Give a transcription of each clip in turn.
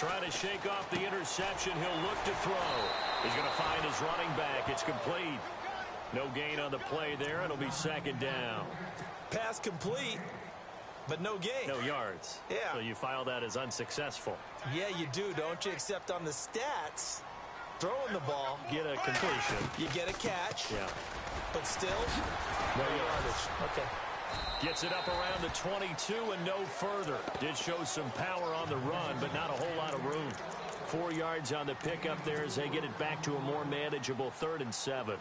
Trying to shake off the interception. He'll look to throw. He's going to find his running back. It's complete. No gain on the play there. It'll be second down. Pass complete, but no gain. No yards. Yeah. So you file that as unsuccessful. Yeah, you do, don't you? Except on the stats, throwing the ball. Get a completion. You get a catch. Yeah. But still, no yardage. Okay. Gets it up around the 22 and no further. Did show some power on the run, but not a whole lot of room. 4 yards on the pickup there as they get it back to a more manageable 3rd and 7.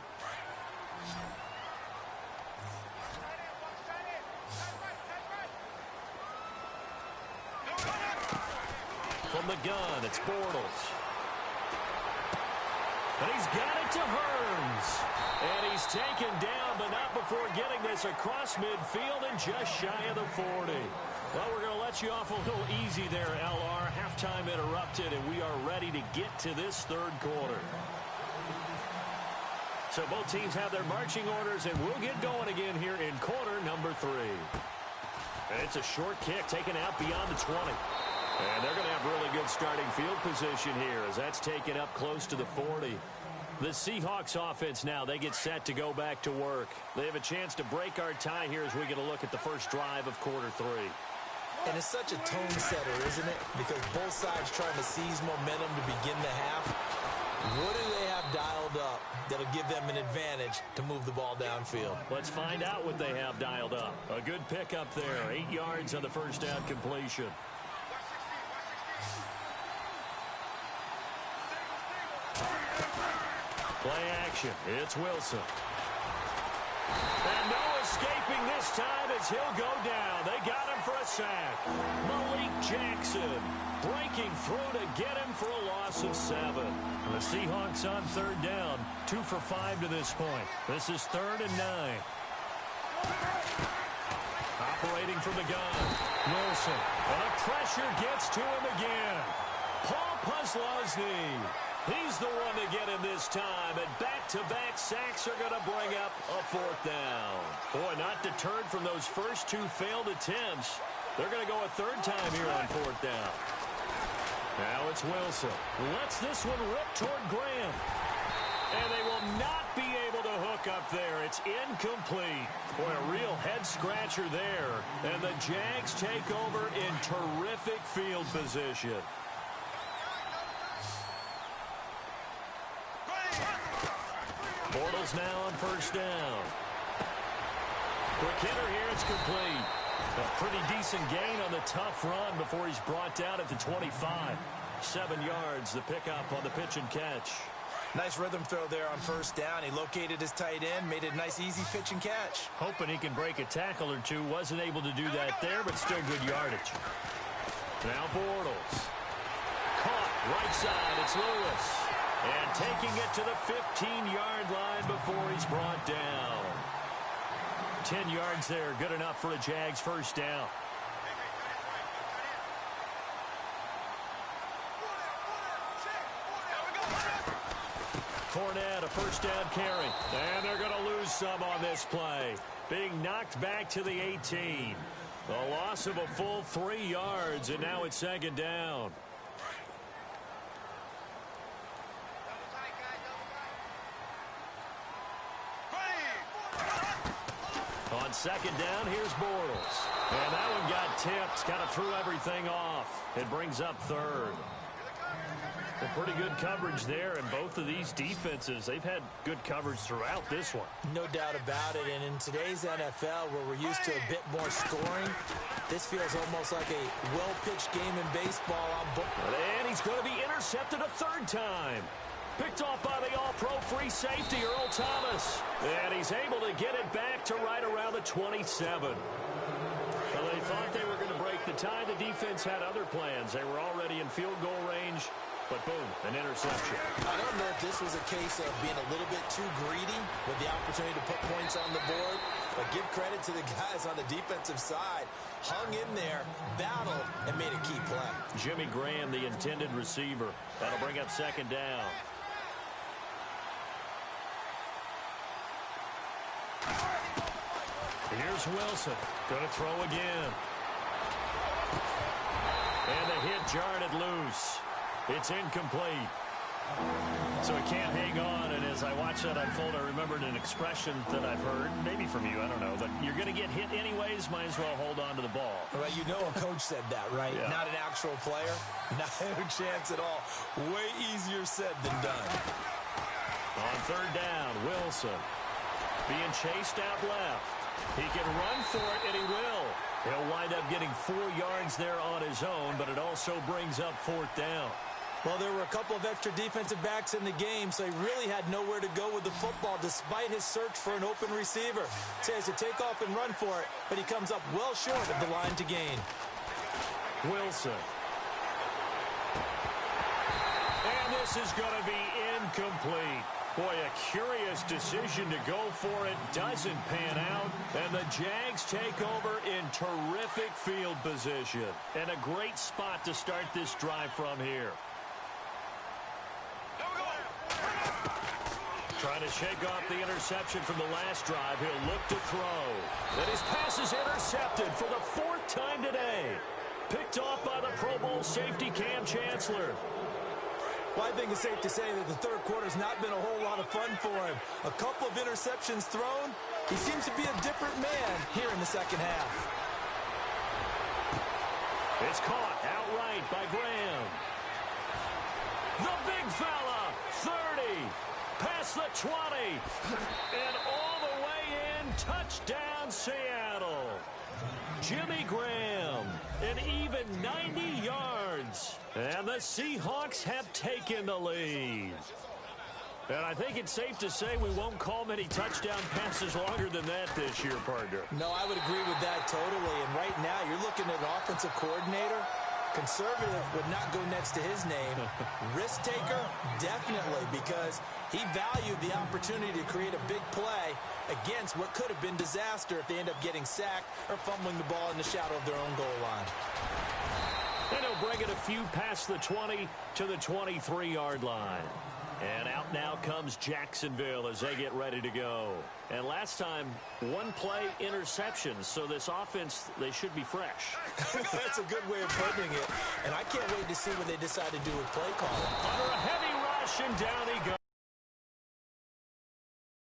From the gun, it's Bortles. And he's got it to Hearns. And he's taken down, but not before getting this across midfield and just shy of the 40. Well, we're going to let you off a little easy there, LR. Halftime interrupted, and we are ready to get to this 3rd quarter. So both teams have their marching orders, and we'll get going again here in quarter number 3. And it's a short kick taken out beyond the 20. And they're going to have really good starting field position here as that's taken up close to the 40. The Seahawks offense now, they get set to go back to work. They have a chance to break our tie here as we get a look at the first drive of quarter 3. And it's such a tone setter, isn't it? Because both sides trying to seize momentum to begin the half. What do they have dialed up that'll give them an advantage to move the ball downfield? Let's find out what they have dialed up. A good pickup there. 8 yards on the first down completion. Play action. It's Wilson. And no escaping this time as he'll go down. They got him for a sack. Malik Jackson breaking through to get him for a loss of 7. The Seahawks on 3rd down. 2 for 5 to this point. This is 3rd and 9. Operating from the gun. Wilson. And the pressure gets to him again. Paul Puslosny. He's the one to get him this time, and back-to-back sacks are going to bring up a 4th down. Boy, not deterred from those first 2 failed attempts. They're going to go a 3rd time here on 4th down. Now it's Wilson. Lets this one rip toward Graham. And they will not be able to hook up there. It's incomplete. Boy, a real head-scratcher there. And the Jags take over in terrific field position. Bortles now on 1st down. Quick hitter here, it's complete. A pretty decent gain on the tough run before he's brought down at the 25. 7 yards, the pickup on the pitch and catch. Nice rhythm throw there on 1st down. He located his tight end, made it a nice, easy pitch and catch. Hoping he can break a tackle or two. Wasn't able to do that there, but still good yardage. Now Bortles. Caught, right side, it's Lewis. And taking it to the 15-yard line before he's brought down. 10 yards there, good enough for a Jags 1st down. Fournette, a 1st down carry. And they're going to lose some on this play. Being knocked back to the 18. A loss of a full 3 yards, and now it's 2nd down. On 2nd down, here's Bortles. And that one got tipped, kind of threw everything off. It brings up 3rd. Well, pretty good coverage there, and both of these defenses, they've had good coverage throughout this one. No doubt about it, and in today's NFL, where we're used to a bit more scoring, this feels almost like a well-pitched game in baseball. And he's going to be intercepted a 3rd time. Picked off by the all-pro free safety, Earl Thomas. And he's able to get it back to right around the 27. Well, they thought they were going to break the tie. The defense had other plans. They were already in field goal range. But boom, an interception. I don't know if this was a case of being a little bit too greedy with the opportunity to put points on the board. But give credit to the guys on the defensive side. Hung in there, battled, and made a key play. Jimmy Graham, the intended receiver. That'll bring up 2nd down. Here's Wilson. Going to throw again. And the hit jarred it loose. It's incomplete. So he can't hang on, and as I watch that unfold, I remembered an expression that I've heard, maybe from you, I don't know, but you're going to get hit anyways, might as well hold on to the ball. Well, you know a coach said that, right? Yeah. Not an actual player. Not a chance at all. Way easier said than done. On third down, Wilson being chased out left. He can run for it, and he will. He'll wind up getting 4 yards there on his own, but it also brings up fourth down. Well, there were a couple of extra defensive backs in the game, so he really had nowhere to go with the football despite his search for an open receiver. So he has to take off and run for it, but he comes up well short of the line to gain. Wilson. And this is going to be incomplete. Boy, a curious decision to go for it. Doesn't pan out. And the Jags take over in terrific field position. And a great spot to start this drive from here. Trying to shake off the interception from the last drive. He'll look to throw. And his pass is intercepted for the 4th time today. Picked off by the Pro Bowl safety Cam Chancellor. Well, I think it's safe to say that the third quarter's not been a whole lot of fun for him. A couple of interceptions thrown. He seems to be a different man here in the second half. It's caught outright by Graham. The big fella, 30. Past the 20. And all the way in, touchdown Seattle. Jimmy Graham, an even 90 yards. And the Seahawks have taken the lead. And I think it's safe to say we won't call many touchdown passes longer than that this year, partner. No, I would agree with that totally. And right now, you're looking at an offensive coordinator. Conservative would not go next to his name. Risk taker, definitely, because he valued the opportunity to create a big play against what could have been disaster if they end up getting sacked or fumbling the ball in the shadow of their own goal line. And he'll bring it a few past the 20 to the 23-yard line. And out now comes Jacksonville as they get ready to go. And last time, 1 play interception. So this offense, they should be fresh. That's a good way of putting it. And I can't wait to see what they decide to do with play calling. Under a heavy rush, and down he goes.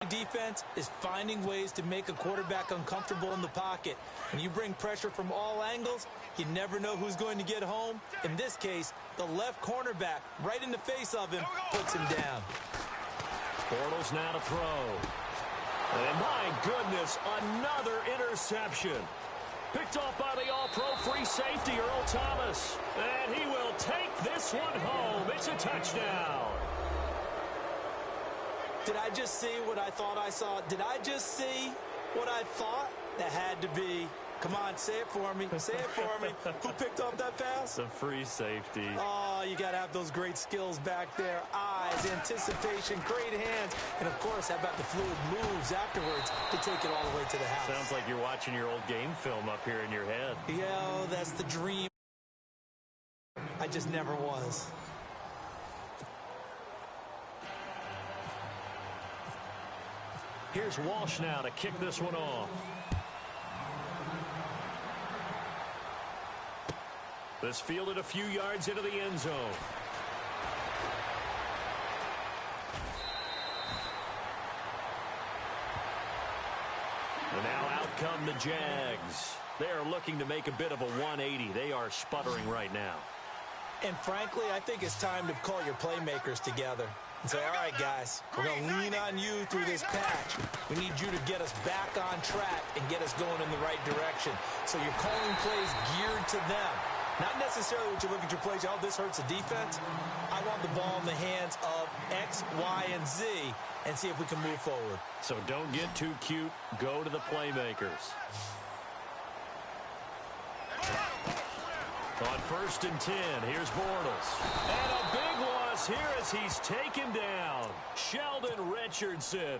Defense is finding ways to make a quarterback uncomfortable in the pocket. When you bring pressure from all angles, you never know who's going to get home. In this case, the left cornerback, right in the face of him, puts him down. Bortles now to throw. And my goodness, another interception. Picked off by the all-pro free safety, Earl Thomas. And he will take this one home. It's a touchdown. Did I just see what I thought I saw? Did I just see what I thought? That had to be. Come on, say it for me. Say it for me. Who picked off that pass? The free safety. Oh, you got to have those great skills back there. Eyes, anticipation, great hands. And, of course, how about the fluid moves afterwards to take it all the way to the house? Sounds like you're watching your old game film up here in your head. Yeah, that's the dream. I just never was. Here's Walsh now to kick this one off. This fielded a few yards into the end zone. And now out come the Jags. They are looking to make a bit of a 180. They are sputtering right now. And frankly, I think it's time to call your playmakers together and say, all right, guys, we're going to lean on you through this patch. We need you to get us back on track and get us going in the right direction. So you're calling plays geared to them. Not necessarily what you look at your plays, oh, this hurts the defense. I want the ball in the hands of X, Y, and Z and see if we can move forward. So don't get too cute. Go to the playmakers. On 1st and 10, here's Bortles. And a big loss here as he's taken down. Sheldon Richardson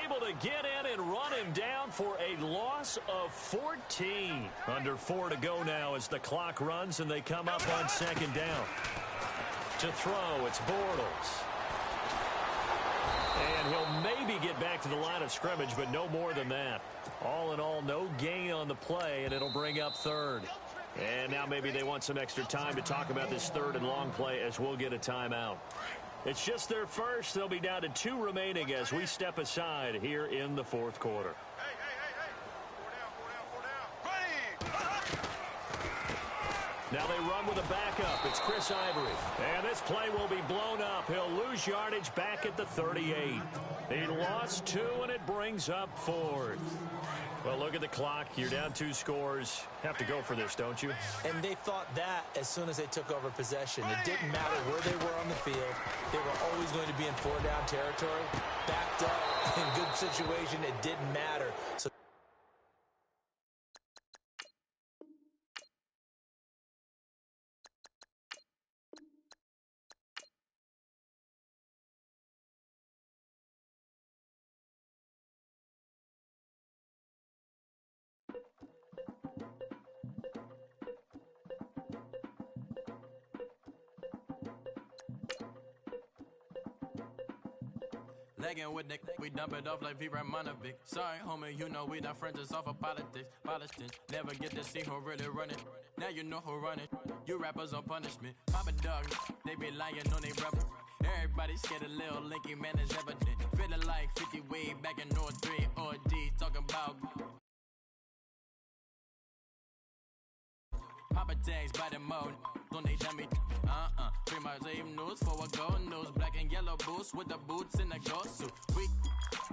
able to get in and run him down for a loss of 14. Under 4 to go now as the clock runs and they come up on 2nd down. To throw, it's Bortles. And he'll maybe get back to the line of scrimmage, but no more than that. All in all, no gain on the play, and it'll bring up 3rd. And now maybe they want some extra time to talk about this third and long play as we'll get a timeout. It's just their first. They'll be down to 2 remaining as we step aside here in the fourth quarter. Now they run with a backup. It's Chris Ivory. And this play will be blown up. He'll lose yardage back at the 38. He lost 2, and it brings up 4th. Well, look at the clock. You're down 2 scores. Have to go for this, don't you? And they thought that as soon as they took over possession. It didn't matter where they were on the field. They were always going to be in 4-down territory. Backed up, in good situation, it didn't matter. So Legging with the we dump it off like V. Ramonovic. Sorry, homie, you know we done friends just off of politics. Politics, never get to see who really run it. Now you know who run it. You rappers on punishment. Papa dog, they be lying on they rubber. Everybody scared a little linky, man, is evident. Feeling like 50 way back in North 3 or D. Talking about Papa tags by the mode. Don't they dummy? Free my same news for a gold news. Black and yellow boots with the boots in the ghost suit. We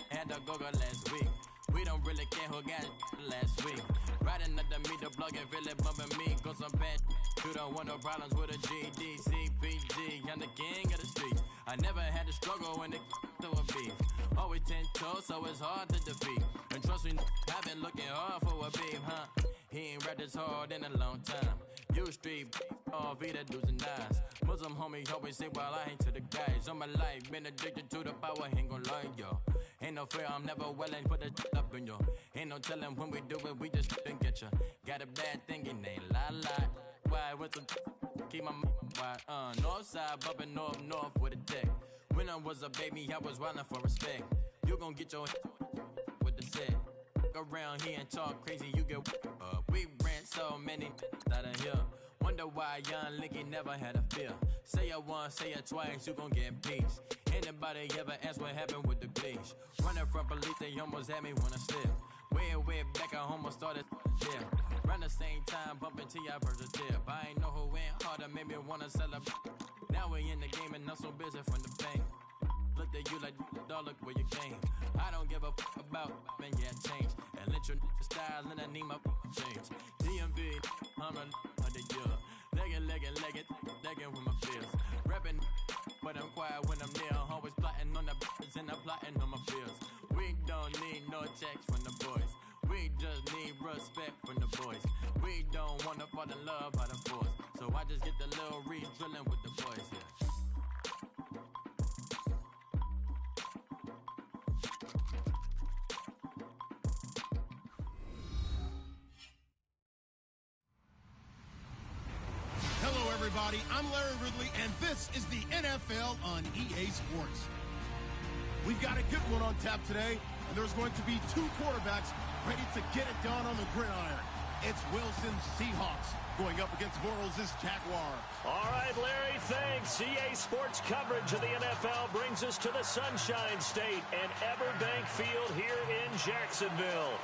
had a go-go last week. We don't really care who got it last week. Riding under me, the blog and really bumping me. Cause I'm bad. You don't want no problems with a GDCPG. I'm the king of the streets. I never had to struggle when it to a beef. Always 10 toes, so it's hard to defeat. And trust me, I've been looking hard for a beef, huh? He ain't rapped this hard in a long time. You street, all Vita dudes and eyes. Muslim homie always say, well, I ain't to the guys. On my life, been addicted to the power, ain't gon' lie, yo. Ain't no fear, I'm never willing, put the up in yo. Ain't no telling when we do it, we just didn't get ya. Got a bad thing, it ain't lie. Why, with some keep my why, north side, bumping north with a deck. When I was a baby, I was wildin' for respect. You gon' get your with the set. Around here and talk crazy, you get we ran so many out of here. Wonder why young Linky never had a fear. Say it once, say it twice, you gon' get peace. Anybody ever ask what happened with the bleach? Running from police, they almost had me wanna slip. Way back, I almost started yeah. Around the same time, bumping T.I. versus tip. I ain't know who went harder, made me wanna celebrate. Now we in the game and I'm so busy from the bank. Looked at you like, dog, look where you came. I don't give a about, man, yeah, change. And let your style and I need my change. DMV, I'm a of the year. Legging with my fears. Rapping, but I'm quiet when I'm near. Always plotting on the b****s and I'm plotting on my fears. We don't need no checks from the boys. We just need respect from the boys. We don't wanna fall in love by the force. So I just get the little re-drilling with the boys, yeah. Everybody, I'm Larry Ridley, and this is the NFL on EA Sports. We've got a good one on tap today, and there's going to be 2 quarterbacks ready to get it done on the gridiron. It's Wilson's Seahawks going up against Bortles' Jaguars. All right, Larry, thanks. EA Sports coverage of the NFL brings us to the Sunshine State and Everbank Field here in Jacksonville.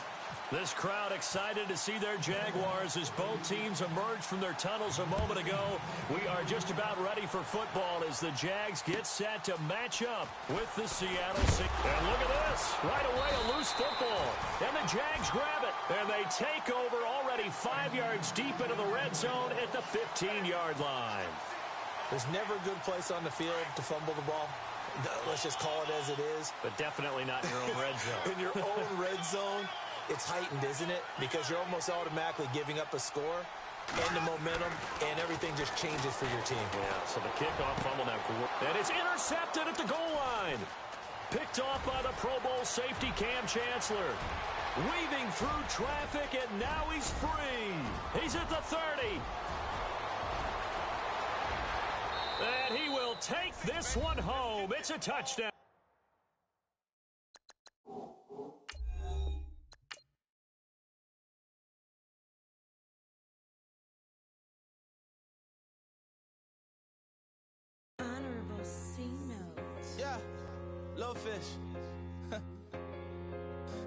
This crowd excited to see their Jaguars as both teams emerged from their tunnels a moment ago. We are just about ready for football as the Jags get set to match up with the Seattle Seahawks. And look at this. Right away, a loose football. And the Jags grab it. And they take over already 5 yards deep into the red zone at the 15-yard line. There's never a good place on the field to fumble the ball. Let's just call it as it is. But definitely not in your own red zone. In your own red zone. It's heightened, isn't it? Because you're almost automatically giving up a score and the momentum, and everything just changes for your team. Yeah, so the kickoff fumble now. And it's intercepted at the goal line. Picked off by the Pro Bowl safety Cam Chancellor. Weaving through traffic, and now he's free. He's at the 30. And he will take this one home. It's a touchdown. little fish.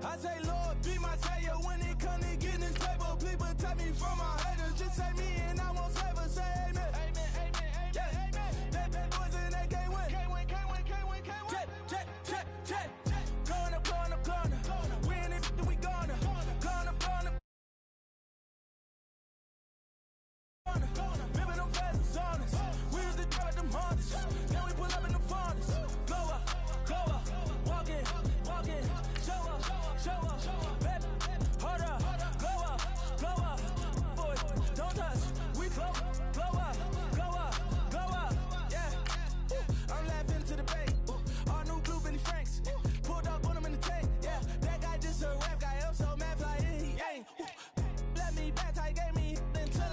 I say, Lord, be my savior when it comes to getting this paper. Please protect me from my haters. Just say me and I won't save her. Say amen. Amen, amen, yeah. Amen. Bad boys and they can't win. Can't win, can't win, can't win, can't win. Jet. Going up, going up, going up. We in it, we gonna. Going up, going up. Ripping them fast and songs. We used to drive them Hondas. Then we pull up in the Fondas. Go up, walk in, show up, baby, hold up, go up, boy, don't touch, we flow up, yeah, I'm laughing to the bank, all new blue Benny Franks, pulled up on him in the tank, yeah, that guy just a rap guy, I'm so mad fly in, he ain't, let me back, tight gave me until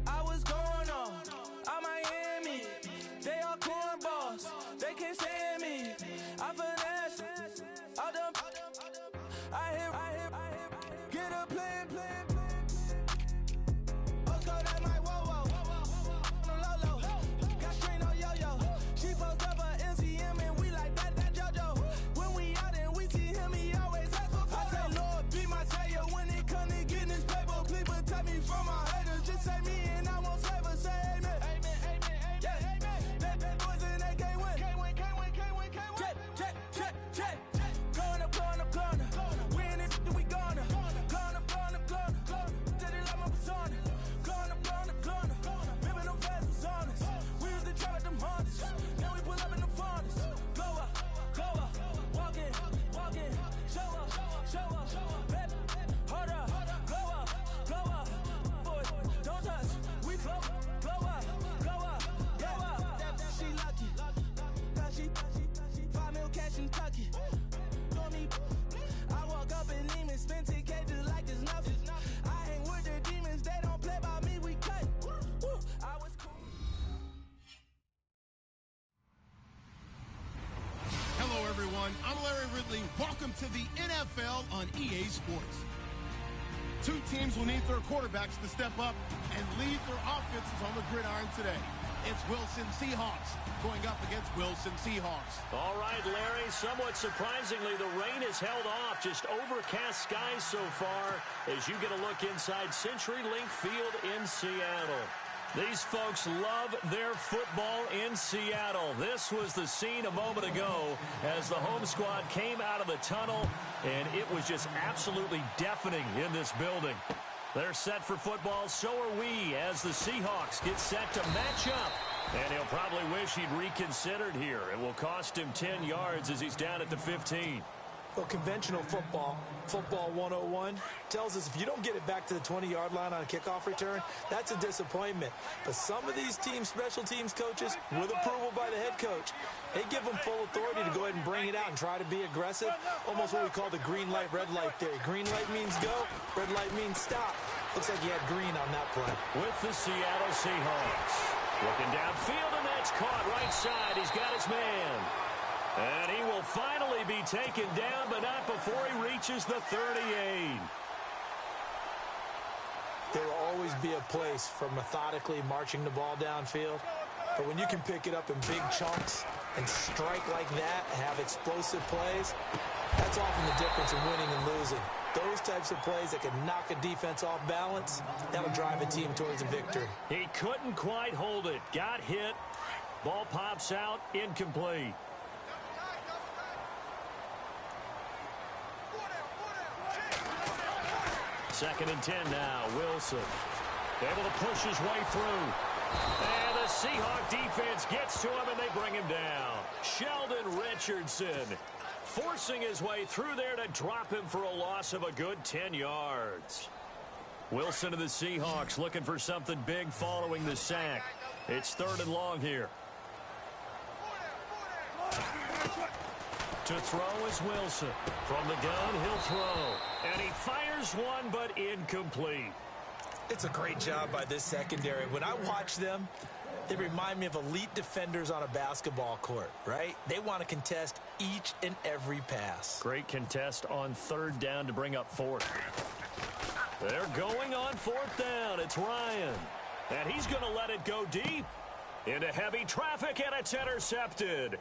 I was going on Miami, they all cornballs, they can't stand me, I finesse, all them, I hear, get a plan. Let's go that my whoa, no low, got strain on yo-yo. She post up a MCM and we like that JoJo. When we out and we see him, he always asks for photo. I say, Lord, be my savior when it come to getting this paper. Please protect me from my haters. Just say me and I won't save her. Say amen. Amen, yeah. Bad boys and they can't win. Can't win. Jet. Going up. We in it, we gonna. Gonna. Till they like my persona. Gonna. Ripping them fast and songs. We used to drive them Hondas. Then we pull up in the Fondas. Go up, walk in, show up, baby, hold up, go up, boy, don't touch, we flow up, she lucky, cause she 5 mil cash in Kentucky. I walk up in demons, spend 10K just like it's nothing. I hang with the demons, they don't play by me, we cut. I was cool. Hello, everyone. I'm Larry Ridley. Welcome to the NFL on EA Sports. Two teams will need their quarterbacks to step up and lead their offenses on the gridiron today. It's Wilson Seahawks going up against Wilson Seahawks. All right, Larry, somewhat surprisingly, the rain has held off. Just overcast skies so far as you get a look inside CenturyLink Field in Seattle. These folks love their football in Seattle. This was the scene a moment ago as the home squad came out of the tunnel, and it was just absolutely deafening in this building. They're set for football, so are we, as the Seahawks get set to match up. And he'll probably wish he'd reconsidered here. It will cost him 10 yards as he's down at the 15. Well, conventional football 101, tells us if you don't get it back to the 20-yard line on a kickoff return, that's a disappointment. But some of these teams, special teams coaches, with approval by the head coach, they give them full authority to go ahead and bring it out and try to be aggressive, almost what we call the green light, red light theory. Green light means go, red light means stop. Looks like he had green on that play. With the Seattle Seahawks. Looking downfield, and that's caught right side. He's got his man. And he will finally be taken down, but not before he reaches the 38. There will always be a place for methodically marching the ball downfield. But when you can pick it up in big chunks and strike like that, have explosive plays, that's often the difference in winning and losing. Those types of plays that can knock a defense off balance, that'll drive a team towards a victory. He couldn't quite hold it. Got hit. Ball pops out. Incomplete. Second and 10 now. Wilson able to push his way through. And the Seahawk defense gets to him, and they bring him down. Sheldon Richardson forcing his way through there to drop him for a loss of a good 10 yards. Wilson of the Seahawks looking for something big following the sack. It's 3rd and long here. To throw is Wilson. From the gun, he'll throw. And he fires one, but incomplete. It's a great job by this secondary. When I watch them, they remind me of elite defenders on a basketball court, right? They want to contest each and every pass. Great contest on 3rd down to bring up 4th. They're going on 4th down. It's Ryan. And he's going to let it go deep into heavy traffic, and it's intercepted.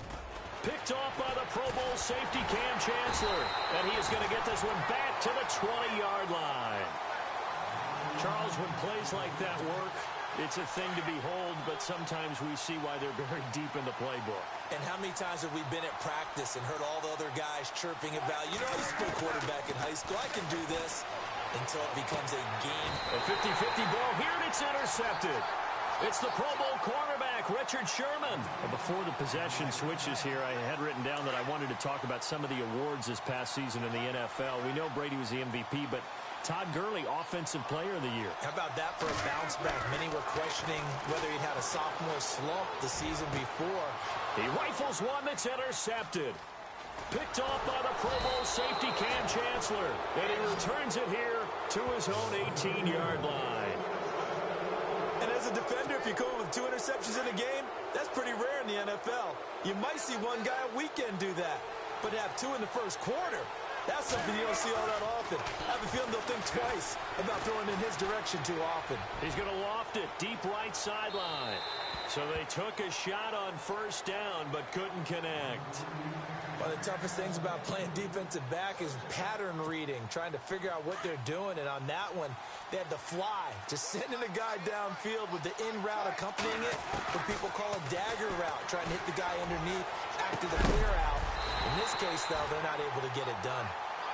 Picked off by the Pro Bowl safety Cam Chancellor. And he is going to get this one back to the 20-yard line. Charles, when plays like that work, it's a thing to behold, but sometimes we see why they're very deep in the playbook. And how many times have we been at practice and heard all the other guys chirping about, you know, I used to play quarterback in high school, I can do this, until it becomes a game. A 50-50 ball here, and it's intercepted. It's the Pro Bowl cornerback, Richard Sherman. Before the possession switches here, I had written down that I wanted to talk about some of the awards this past season in the NFL. We know Brady was the MVP, but Todd Gurley, Offensive Player of the Year. How about that for a bounce back? Many were questioning whether he'd had a sophomore slump the season before. He rifles one that's intercepted. Picked off by the Pro Bowl safety Cam Chancellor. And he returns it here to his own 18-yard line. And as a defender, if you're going with 2 interceptions in a game, that's pretty rare in the NFL. You might see one guy a weekend do that, but to have 2 in the first quarter, that's something you don't see all that often. I have a feeling they'll think twice about throwing in his direction too often. He's going to loft it deep right sideline. So they took a shot on first down, but couldn't connect. One of the toughest things about playing defensive back is pattern reading, trying to figure out what they're doing. And on that one, they had to fly, just sending a guy downfield with the in route accompanying it, what people call a dagger route, trying to hit the guy underneath after the clear out. In this case, though, they're not able to get it done.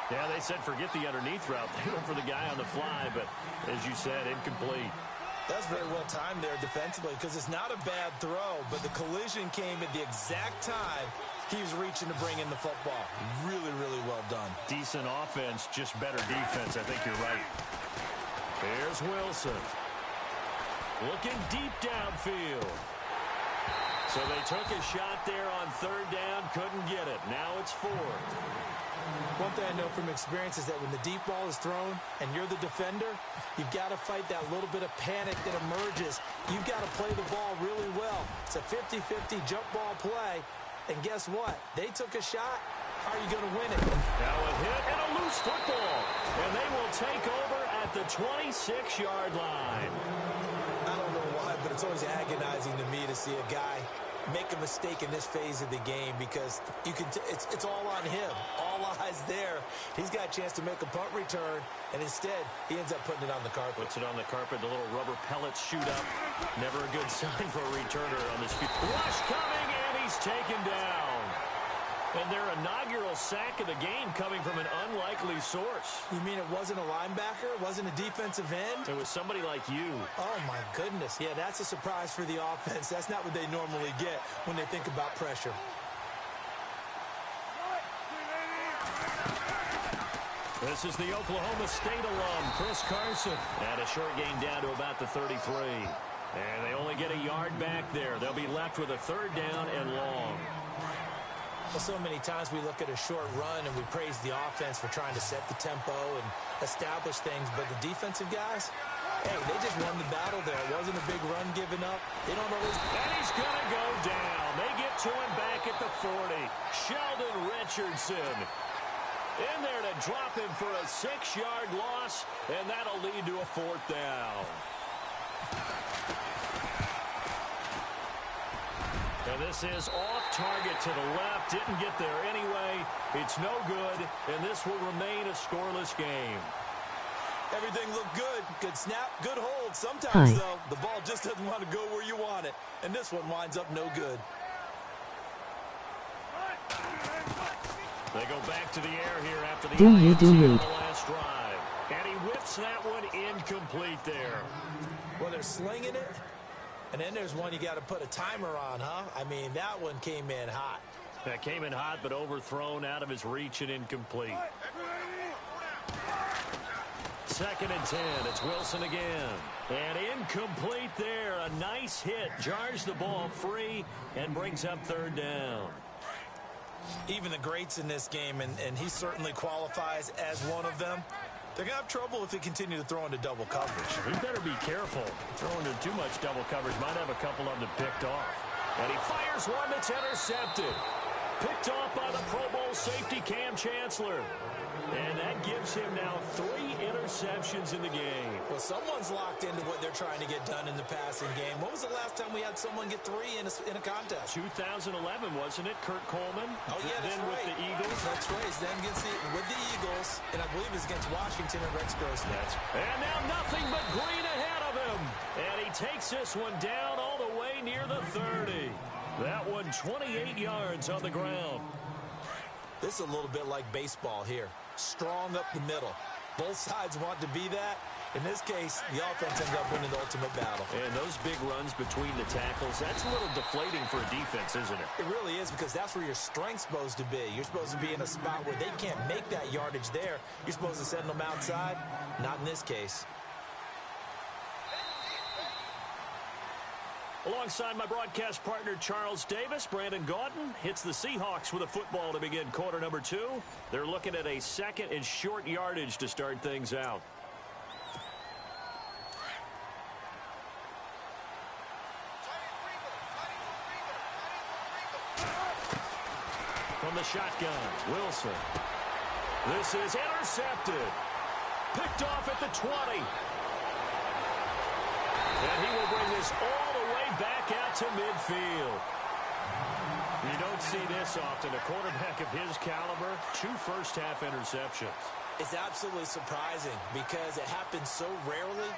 Yeah, they said forget the underneath route. They went for the guy on the fly, but as you said, incomplete. That's very well timed there defensively because it's not a bad throw, but the collision came at the exact time he was reaching to bring in the football. Really, really well done. Decent offense, just better defense. I think you're right. Here's Wilson. Looking deep downfield. So they took a shot there on third down, couldn't get it. Now it's 4th. One thing I know from experience is that when the deep ball is thrown and you're the defender, you've got to fight that little bit of panic that emerges. You've got to play the ball really well. It's a 50-50 jump ball play. And guess what? They took a shot. How are you going to win it? Now a hit and a loose football. And they will take over at the 26-yard line. I don't know why, but it's always agonizing to me to see a guy make a mistake in this phase of the game because you can it's all on him. All eyes there. He's got a chance to make a punt return, and instead he ends up putting it on the carpet. Puts it on the carpet. The little rubber pellets shoot up. Never a good sign for a returner on this field. Rush coming, and he's taken down. And their inaugural sack of the game coming from an unlikely source. You mean it wasn't a linebacker? It wasn't a defensive end? It was somebody like you. Oh, my goodness. Yeah, that's a surprise for the offense. That's not what they normally get when they think about pressure. This is the Oklahoma State alum, Chris Carson. And a short gain down to about the 33. And they only get a yard back there. They'll be left with a third down and long. Well, so many times we look at a short run and we praise the offense for trying to set the tempo and establish things, but the defensive guys, hey, they just won the battle there. It wasn't a big run given up. They don't always... And he's going to go down. They get to him back at the 40. Sheldon Richardson in there to drop him for a 6-yard loss, and that'll lead to a 4th down. And this is off target to the left. Didn't get there anyway. It's no good, and this will remain a scoreless game. Everything looked good. Good snap, good hold. Sometimes, though, the ball just doesn't want to go where you want it. And this one winds up no good. They go back to the air here after the last drive. And he whips that one incomplete there. Well, they're slinging it. And then there's one you got to put a timer on, huh? I mean, that one came in hot. That came in hot, but overthrown out of his reach and incomplete. 2nd and 10. It's Wilson again. And incomplete there. A nice hit. Jars the ball free and brings up 3rd down. Even the greats in this game, and he certainly qualifies as one of them, they're going to have trouble if they continue to throw into double coverage. He better be careful. Throwing into too much double coverage might have a couple of them picked off. And he fires one that's intercepted. Picked off by the Pro Bowl safety Cam Chancellor. And that gives him now 3 interceptions in the game. Well, someone's locked into what they're trying to get done in the passing game. When was the last time we had someone get 3 in a contest? 2011, wasn't it? Kurt Coleman. Oh, yeah, that's then right. with the Eagles. That's right. Then with the Eagles, and I believe it's against Washington and Rex Grossman. And now nothing but green ahead of him. And he takes this one down all the way near the 30. That one 28 yards on the ground. This is a little bit like baseball here. Strong up the middle. Both sides want to be that. In this case, the offense ends up winning the ultimate battle. And those big runs between the tackles, that's a little deflating for a defense, isn't it? It really is, because that's where your strength's supposed to be. You're supposed to be in a spot where they can't make that yardage there. You're supposed to send them outside. Not in this case. Alongside my broadcast partner, Charles Davis, Brandon Gaudin hits the Seahawks with a football to begin quarter number 2. They're looking at a second and short yardage to start things out. From the shotgun, Wilson. This is intercepted. Picked off at the 20. And he will bring this all the way back out to midfield. You don't see this often. A quarterback of his caliber, 2 first-half interceptions. It's absolutely surprising because it happens so rarely.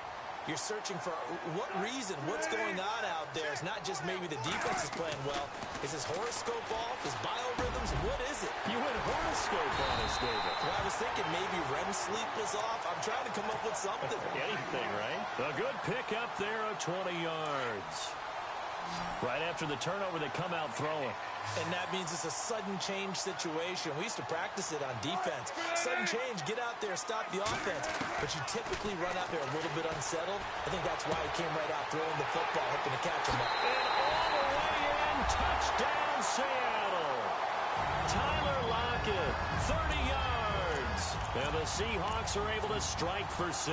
You're searching for what reason, what's going on out there. It's not just maybe the defense is playing well. Is his horoscope off? His biorhythms? What is it? You went horoscope on us, David. Well, I was thinking maybe REM sleep was off. I'm trying to come up with something. Anything, right? A good pick up there of 20 yards. Right after the turnover, they come out throwing. And that means it's a sudden change situation. We used to practice it on defense. Sudden change, get out there, stop the offense. But you typically run out there a little bit unsettled. I think that's why he came right out throwing the football, hoping to catch him up. And all the way in, touchdown Seattle. Tyler Lockett, 30 yards. And the Seahawks are able to strike for 6.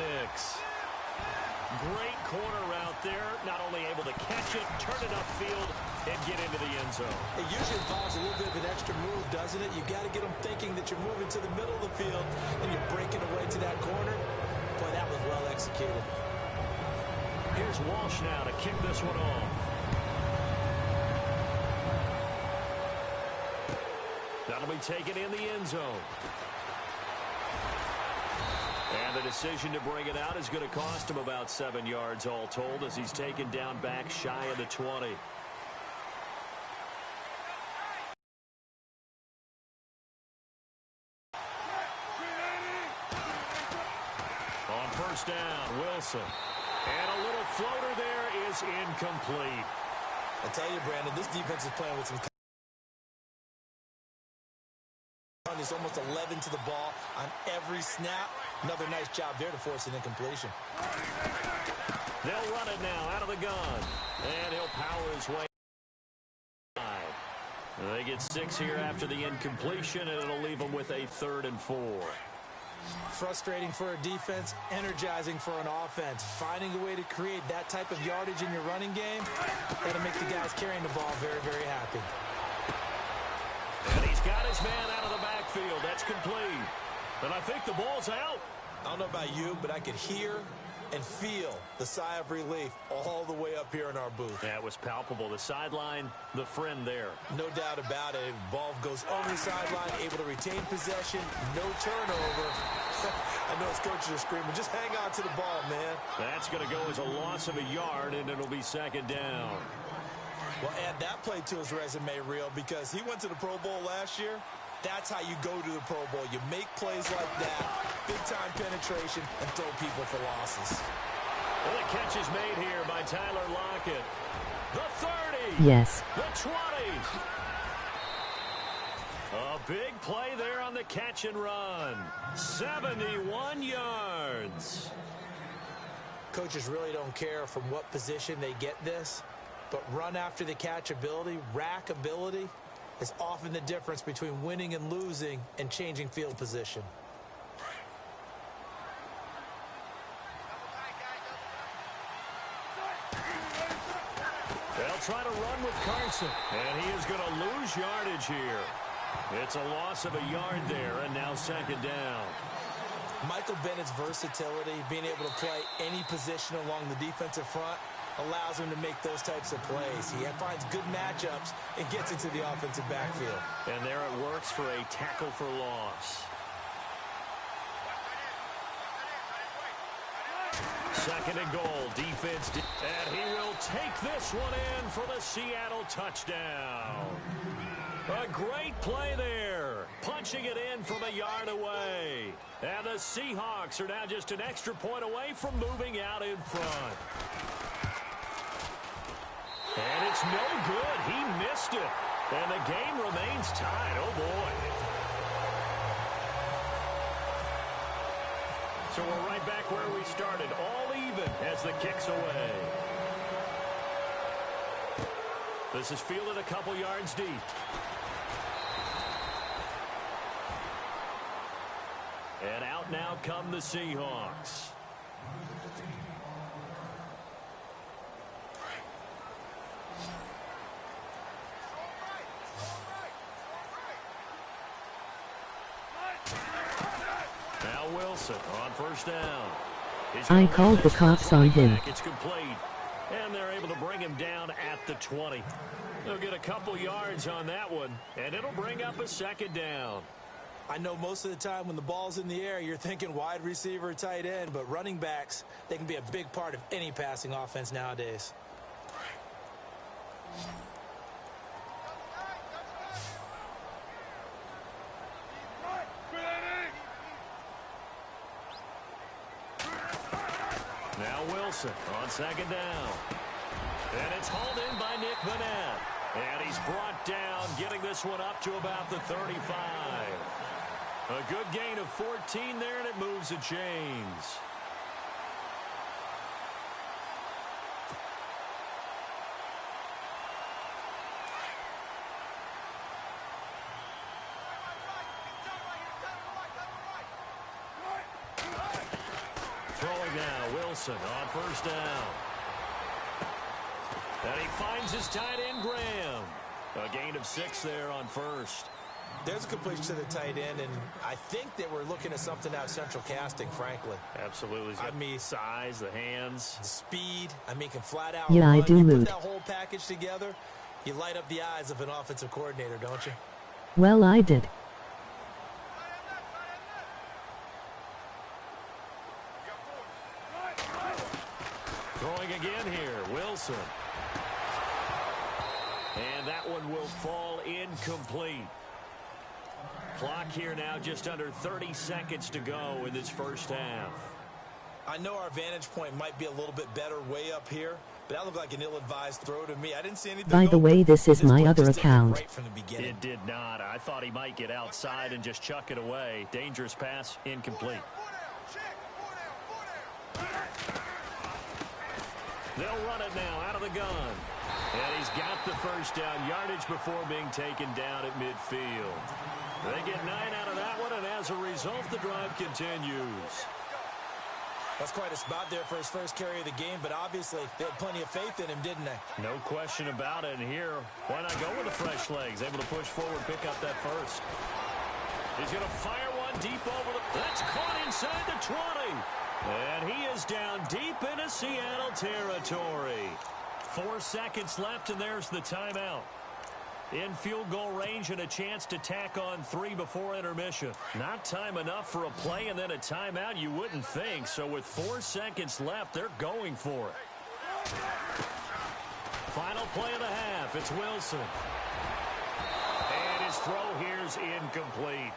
Great corner route there. Not only able to catch it, turn it upfield, and get into the end zone. It usually involves a little bit of an extra move, doesn't it? You've got to get them thinking that you're moving to the middle of the field and you're breaking away to that corner. Boy, that was well executed. Here's Walsh now to kick this one off. That'll be taken in the end zone. And the decision to bring it out is going to cost him about 7 yards all told as he's taken down back shy of the 20. On first down, Wilson. And a little floater there is incomplete. I tell you, Brandon, this defense is playing with some... There's almost 11 to the ball on every snap. Another nice job there to force an incompletion. They'll run it now out of the gun. And he'll power his way. They get 6 here after the incompletion, and it'll leave them with a 3rd and 4. Frustrating for a defense, energizing for an offense. Finding a way to create that type of yardage in your running game, that'll make the guys carrying the ball very, very happy. And he's got his man out of the backfield. That's complete. And I think the ball's out. I don't know about you, but I could hear and feel the sigh of relief all the way up here in our booth. That was palpable. The sideline, the friend there. No doubt about it. Ball goes over the sideline, able to retain possession, no turnover. I know his coaches are screaming, just hang on to the ball, man. That's going to go as a loss of a yard, and it'll be 2nd down. Well, add that play to his resume, Real, because he went to the Pro Bowl last year. That's how you go to the Pro Bowl. You make plays like that, big-time penetration, and throw people for losses. Well, the catch is made here by Tyler Lockett. The 30. Yes. The 20. A big play there on the catch and run. 71 yards. Coaches really don't care from what position they get this, but run after the catch ability, rack ability, is often the difference between winning and losing and changing field position. They'll try to run with Carson, and he is going to lose yardage here. It's a loss of a yard there, and now second down. Michael Bennett's versatility, being able to play any position along the defensive front, allows him to make those types of plays. He finds good matchups and gets into the offensive backfield. And there it works for a tackle for loss. Second and goal, defense. And he will take this one in for the Seattle touchdown. A great play there. Punching it in from a yard away. And the Seahawks are now just an extra point away from moving out in front. And it's no good. He missed it. And the game remains tied. Oh, boy. So we're right back where we started. All even as the kick's away. This is fielded a couple yards deep. And out now come the Seahawks. Now Wilson on first down. I called the cops on him. It's complete. And they're able to bring him down at the 20. They'll get a couple yards on that one, and it'll bring up a second down. I know most of the time when the ball's in the air, you're thinking wide receiver, tight end, but running backs, they can be a big part of any passing offense nowadays. Now Wilson on second down. And it's hauled in by Nick Vanette. And he's brought down, getting this one up to about the 35. A good gain of 14 there, and it moves the chains. Throwing now, Wilson on first down. And he finds his tight end, Graham. A gain of 6 there on first. There's a completion to the tight end, and I think that we're looking at something out of central casting, frankly. Absolutely. He's got the size, the hands. The speed. I mean, can flat out Yeah, run. I do You mood. put that whole package together, you light up the eyes of an offensive coordinator, don't you? Well, I did. Throwing again here, Wilson. And that one will fall incomplete. Clock here now just under 30 seconds to go in this first half. I know our vantage point might be a little bit better way up here, but that looked like an ill-advised throw to me. I didn't see anything. By the way, this is my play other just ended account. right from the beginning. It did not. I thought he might get outside and just chuck it away. Dangerous pass, incomplete. They'll run it now out of the gun. And he's got the first down yardage before being taken down at midfield. They get 9 out of that one, and as a result, the drive continues. That's quite a spot there for his first carry of the game, but obviously they had plenty of faith in him, didn't they? No question about it. And here, why not go with the fresh legs? Able to push forward, pick up that first. He's going to fire one deep over the... That's caught inside the 20. And he is down deep into Seattle territory. 4 seconds left, and there's the timeout. In field goal range and a chance to tack on 3 before intermission. Not time enough for a play and then a timeout, you wouldn't think. So with 4 seconds left, they're going for it. Final play of the half, it's Wilson. And his throw here's incomplete.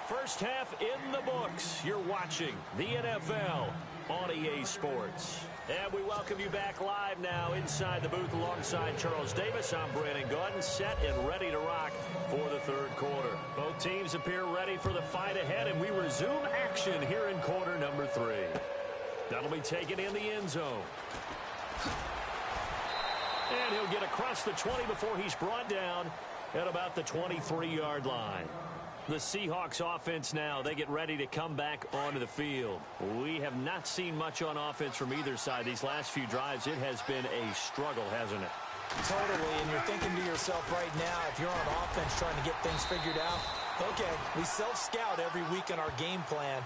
First half in the books. You're watching the NFL on EA Sports. And we welcome you back live now inside the booth alongside Charles Davis. I'm Brandon Gordon, set and ready to rock for the third quarter. Both teams appear ready for the fight ahead, and we resume action here in quarter number 3. That'll be taken in the end zone. And he'll get across the 20 before he's brought down at about the 23-yard line. The Seahawks offense now, they get ready to come back onto the field. We have not seen much on offense from either side. These last few drives, it has been a struggle, hasn't it? Totally, and you're thinking to yourself right now, if you're on offense trying to get things figured out, okay, we self-scout every week in our game plan.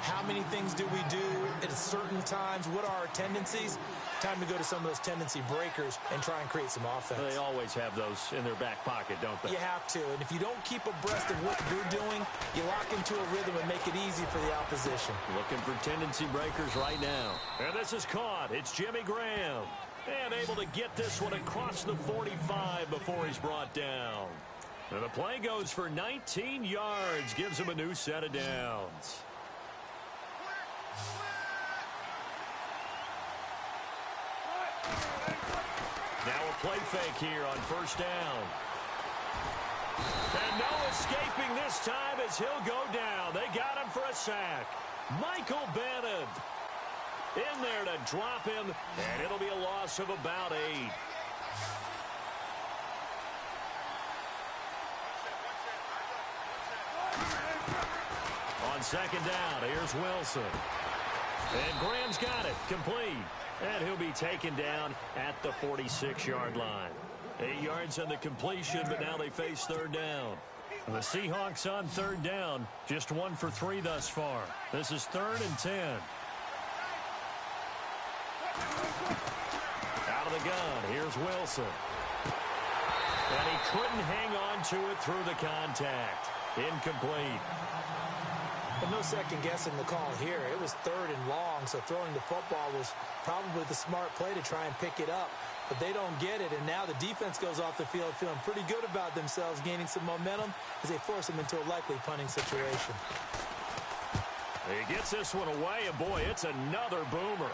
How many things do we do at certain times? What are our tendencies? Time to go to some of those tendency breakers and try and create some offense. They always have those in their back pocket, don't they? You have to, and if you don't keep abreast of what you're doing, you lock into a rhythm and make it easy for the opposition. Looking for tendency breakers right now. And this is caught. It's Jimmy Graham. And able to get this one across the 45 before he's brought down. And the play goes for 19 yards. Gives him a new set of downs. Now a play fake here on first down. And no escaping this time as he'll go down. They got him for a sack. Michael Bannon in there to drop him, and it'll be a loss of about 8. On second down, here's Wilson. And Graham's got it, complete. And he'll be taken down at the 46-yard line. 8 yards on the completion, but now they face third down. And the Seahawks on third down, just 1 for 3 thus far. This is 3rd and 10. Out of the gun, here's Wilson. And he couldn't hang on to it through the contact. Incomplete. But no second guessing the call here. It was 3rd and long, so throwing the football was probably the smart play to try and pick it up. But they don't get it, and now the defense goes off the field feeling pretty good about themselves, gaining some momentum as they force them into a likely punting situation. He gets this one away, and boy, it's another boomer.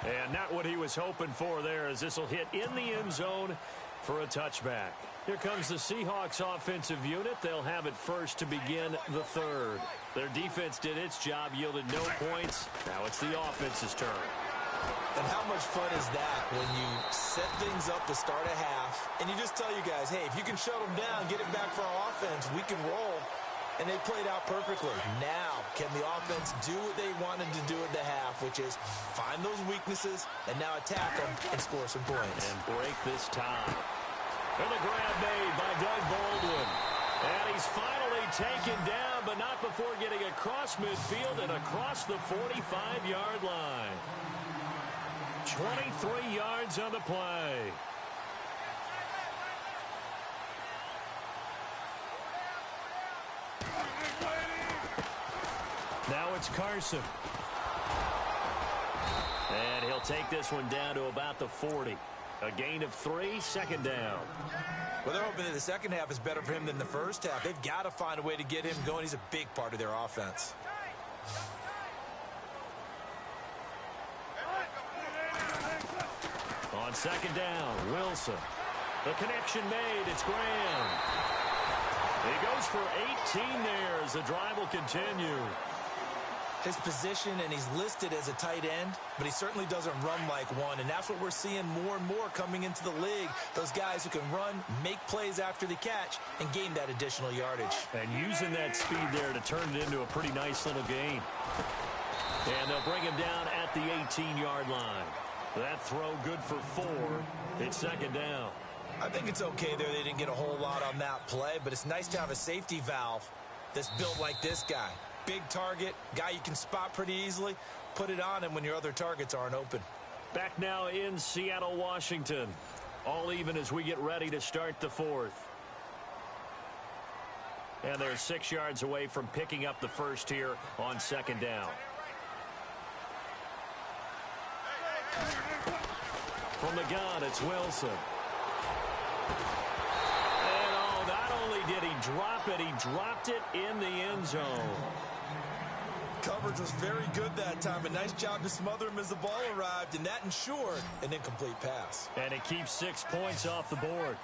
And not what he was hoping for there, as this will hit in the end zone for a touchback. Here comes the Seahawks offensive unit. They'll have it first to begin the third. Their defense did its job, yielded no points. Now it's the offense's turn. And how much fun is that when you set things up to start a half, and you just tell you guys, hey, if you can shut them down, get it back for our offense, we can roll. And they played out perfectly. Now, can the offense do what they wanted to do at the half, which is find those weaknesses and now attack them and score some points. And break this tie. And the grab made by Doug Baldwin. And he's finally taken down, but not before getting across midfield and across the 45-yard line. 23 yards on the play. Now it's Carson. And he'll take this one down to about the 40. A gain of 3, second down. Well, they're hoping that the second half is better for him than the first half. They've got to find a way to get him going. He's a big part of their offense. On second down, Wilson. The connection made. It's Graham. He goes for 18 there as the drive will continue. His position, and he's listed as a tight end, but he certainly doesn't run like one, and that's what we're seeing more and more coming into the league. Those guys who can run, make plays after the catch, and gain that additional yardage. And using that speed there to turn it into a pretty nice little gain. And they'll bring him down at the 18-yard line. That throw good for 4. It's second down. I think it's okay there. They didn't get a whole lot on that play, but it's nice to have a safety valve that's built like this guy. Big target, guy you can spot pretty easily. Put it on him when your other targets aren't open. Back now in Seattle, Washington. All even as we get ready to start the fourth. And they're 6 yards away from picking up the first here on second down. From the gun, it's Wilson. And oh, not only did he drop it, he dropped it in the end zone. Coverage was very good that time. A nice job to smother him as the ball arrived, and that ensured an incomplete pass. And it keeps 6 points off the board.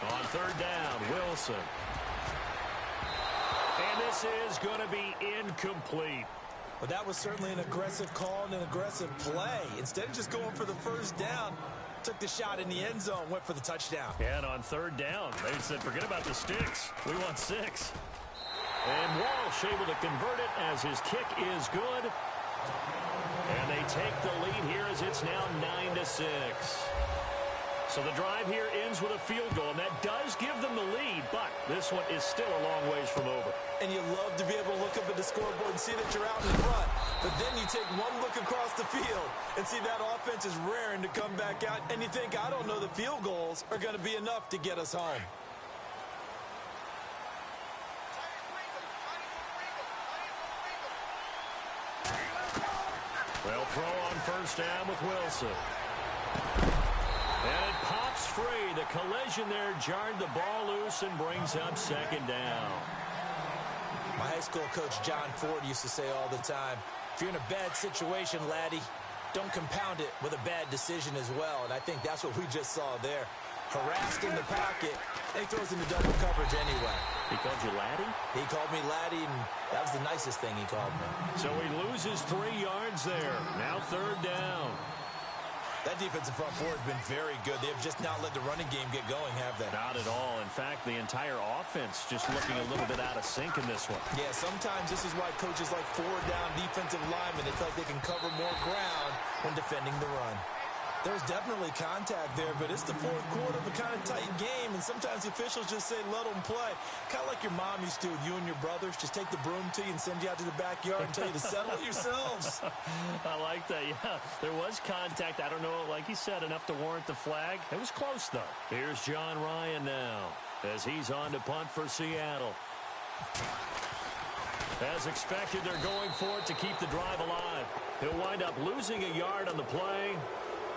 On third down, Wilson. And this is going to be incomplete. But that was certainly an aggressive call and an aggressive play. Instead of just going for the first down, took the shot in the end zone, went for the touchdown. And on third down, they said, forget about the sticks. We want 6. And Walsh able to convert it as his kick is good. And they take the lead here as it's now 9-6. So the drive here ends with a field goal, and that does give them the lead, but this one is still a long ways from over. And you love to be able to look up at the scoreboard and see that you're out in front. But then you take one look across the field and see that offense is raring to come back out. And you think, I don't know, the field goals are going to be enough to get us home. They'll throw on first down with Wilson. And it pops free. The collision there jarred the ball loose and brings up second down. My high school coach, John Ford, used to say all the time, if you're in a bad situation, laddie, don't compound it with a bad decision as well. And I think that's what we just saw there. Harassed in the pocket, and he throws into double coverage anyway. He called you laddie? He called me laddie, and that was the nicest thing he called me. So he loses 3 yards there. Now third down. That defensive front four has been very good. They have just not let the running game get going, have they? Not at all. In fact, the entire offense just looking a little bit out of sync in this one. Yeah, sometimes this is why coaches like four-down defensive linemen, they feel like they can cover more ground when defending the run. There's definitely contact there, but it's the fourth quarter of a kind of tight game, and sometimes the officials just say, let them play. Kind of like your mom used to with you and your brothers. Just take the broom to you and send you out to the backyard and tell you to settle it yourselves. I like that, yeah. There was contact. I don't know, like you said, enough to warrant the flag. It was close, though. Here's John Ryan now as he's on to punt for Seattle. As expected, they're going for it to keep the drive alive. He'll wind up losing a yard on the play.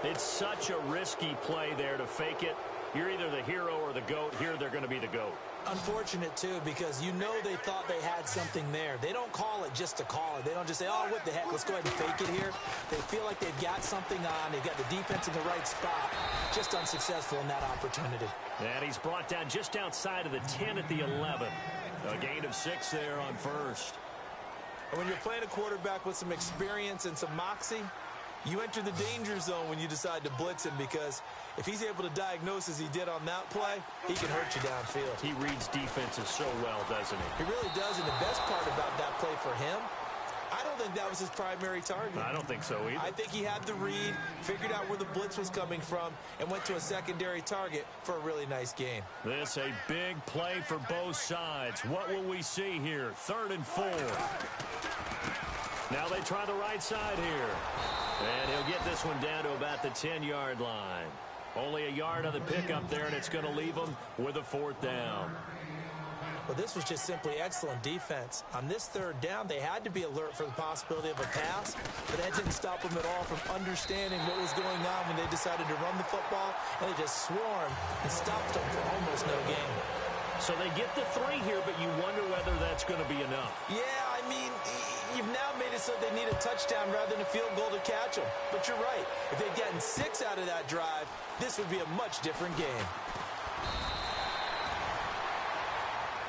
It's such a risky play there to fake it. You're either the hero or the GOAT. Here, they're going to be the GOAT. Unfortunate, too, because you know they thought they had something there. They don't call it just to call it. They don't just say, oh, what the heck, let's go ahead and fake it here. They feel like they've got something on. They've got the defense in the right spot. Just unsuccessful in that opportunity. And he's brought down just outside of the 10 at the 11. A gain of 6 there on first. And when you're playing a quarterback with some experience and some moxie, you enter the danger zone when you decide to blitz him, because if he's able to diagnose as he did on that play, he can hurt you downfield. He reads defenses so well, doesn't he? He really does, and the best part about that play for him, I don't think that was his primary target. I don't think so either. I think he had the read, figured out where the blitz was coming from, and went to a secondary target for a really nice game. This a big play for both sides. What will we see here? 3rd and 4. Now they try the right side here. And he'll get this one down to about the 10-yard line. Only a yard on the pickup there, and it's going to leave him with a 4th down. Well, this was just simply excellent defense. On this 3rd down, they had to be alert for the possibility of a pass, but that didn't stop them at all from understanding what was going on when they decided to run the football, and they just swarmed and stopped them for almost no gain. So they get the 3 here, but you wonder whether that's going to be enough. Yeah, I mean, you've now made it so they need a touchdown rather than a field goal to catch them. But you're right. If they'd gotten 6 out of that drive, this would be a much different game.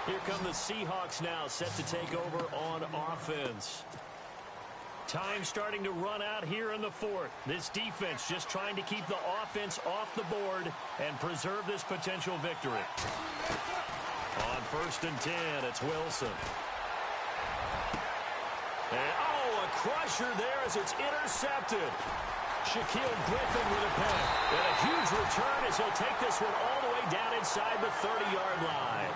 Here come the Seahawks now, set to take over on offense. Time starting to run out here in the 4th. This defense just trying to keep the offense off the board and preserve this potential victory. On 1st and 10, it's Wilson. And, a crusher there as it's intercepted. Shaquille Griffin with a pick. And a huge return as he'll take this one all the way down inside the 30-yard line.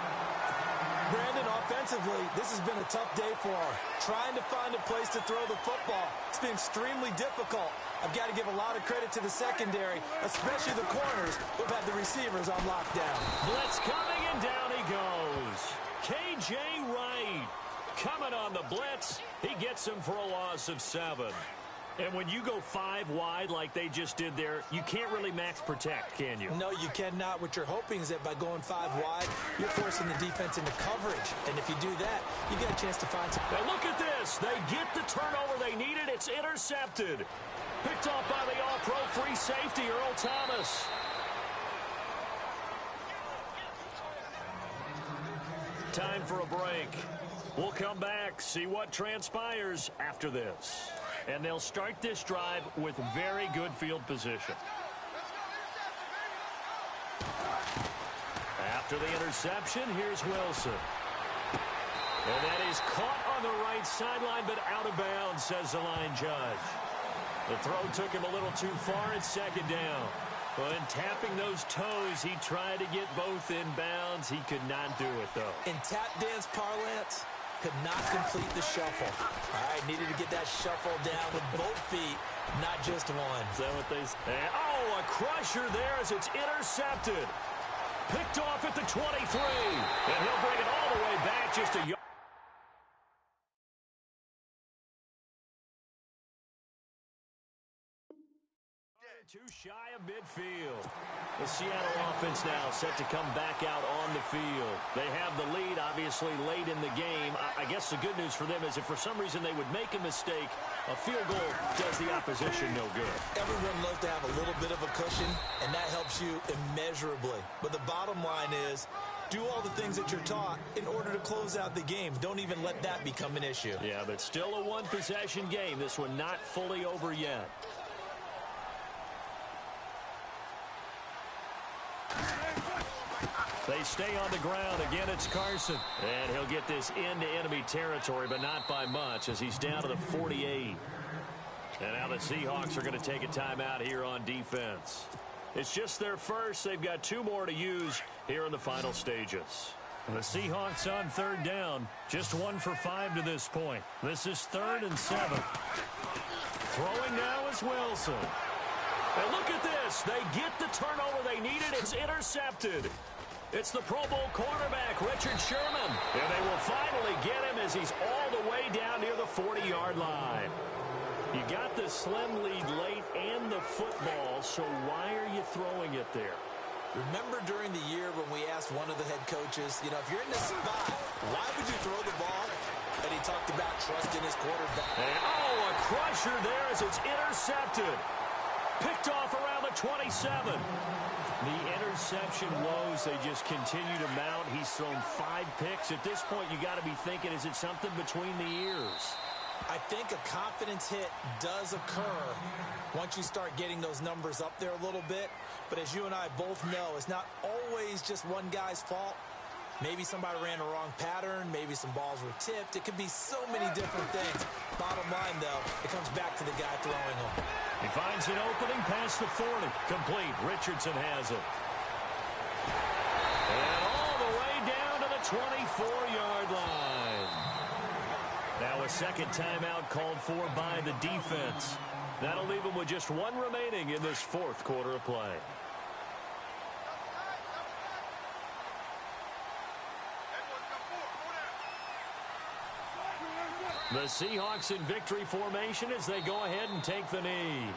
Brandon, offensively, this has been a tough day for him. Trying to find a place to throw the football. It's been extremely difficult. I've got to give a lot of credit to the secondary, especially the corners who've had the receivers on lockdown. Blitz coming, and down he goes. K.J. Wright coming on the blitz. He gets him for a loss of 7. And when you go 5 wide like they just did there, you can't really max protect, can you? No, you cannot. What you're hoping is that by going 5 wide, you're forcing the defense into coverage. And if you do that, you get a chance to find some... Now look at this. They get the turnover they needed. It's intercepted. Picked off by the all-pro free safety, Earl Thomas. Time for a break. We'll come back, see what transpires after this. And they'll start this drive with very good field position. After the interception, here's Wilson. And that is caught on the right sideline, but out of bounds, says the line judge. The throw took him a little too far at second down. When tapping those toes, he tried to get both in bounds. He could not do it, though. In tap dance parlance, could not complete the shuffle. All right, needed to get that shuffle down with both feet, not just one. Is that what they say? Oh, a crusher there as it's intercepted. Picked off at the 23. And he'll bring it all the way back just a yard. Too shy of midfield. The Seattle offense now set to come back out on the field. They have the lead, obviously, late in the game. I guess the good news for them is if for some reason they would make a mistake, a field goal does the opposition no good. Everyone loves to have a little bit of a cushion, and that helps you immeasurably. But the bottom line is, do all the things that you're taught in order to close out the game. Don't even let that become an issue. Yeah, but still a one-possession game. This one not fully over yet. They stay on the ground. Again, it's Carson. And he'll get this into enemy territory, but not by much as he's down to the 48. And now the Seahawks are going to take a timeout here on defense. It's just their first. They've got 2 more to use here in the final stages. The Seahawks on third down. Just 1 for 5 to this point. This is 3rd and 7. Throwing now is Wilson. And look at this. They get the turnover they needed. It's intercepted. It's the Pro Bowl cornerback, Richard Sherman. And they will finally get him as he's all the way down near the 40-yard line. You got the slim lead late and the football, so why are you throwing it there? Remember during the year when we asked one of the head coaches, if you're in this spot, why would you throw the ball? And he talked about trusting his quarterback. And, a crusher there as it's intercepted. Picked off around the 27. The interception woes, they just continue to mount. He's thrown 5 picks. At this point, you got to be thinking, is it something between the ears? I think a confidence hit does occur once you start getting those numbers up there a little bit. But as you and I both know, it's not always just one guy's fault. Maybe somebody ran a wrong pattern. Maybe some balls were tipped. It could be so many different things. Bottom line, though, it comes back to the guy throwing them. He finds an opening past the 40. Complete. Richardson has it. And all the way down to the 24-yard line. Now a second timeout called for by the defense. That'll leave them with just 1 remaining in this 4th quarter of play. The Seahawks in victory formation as they go ahead and take the knee.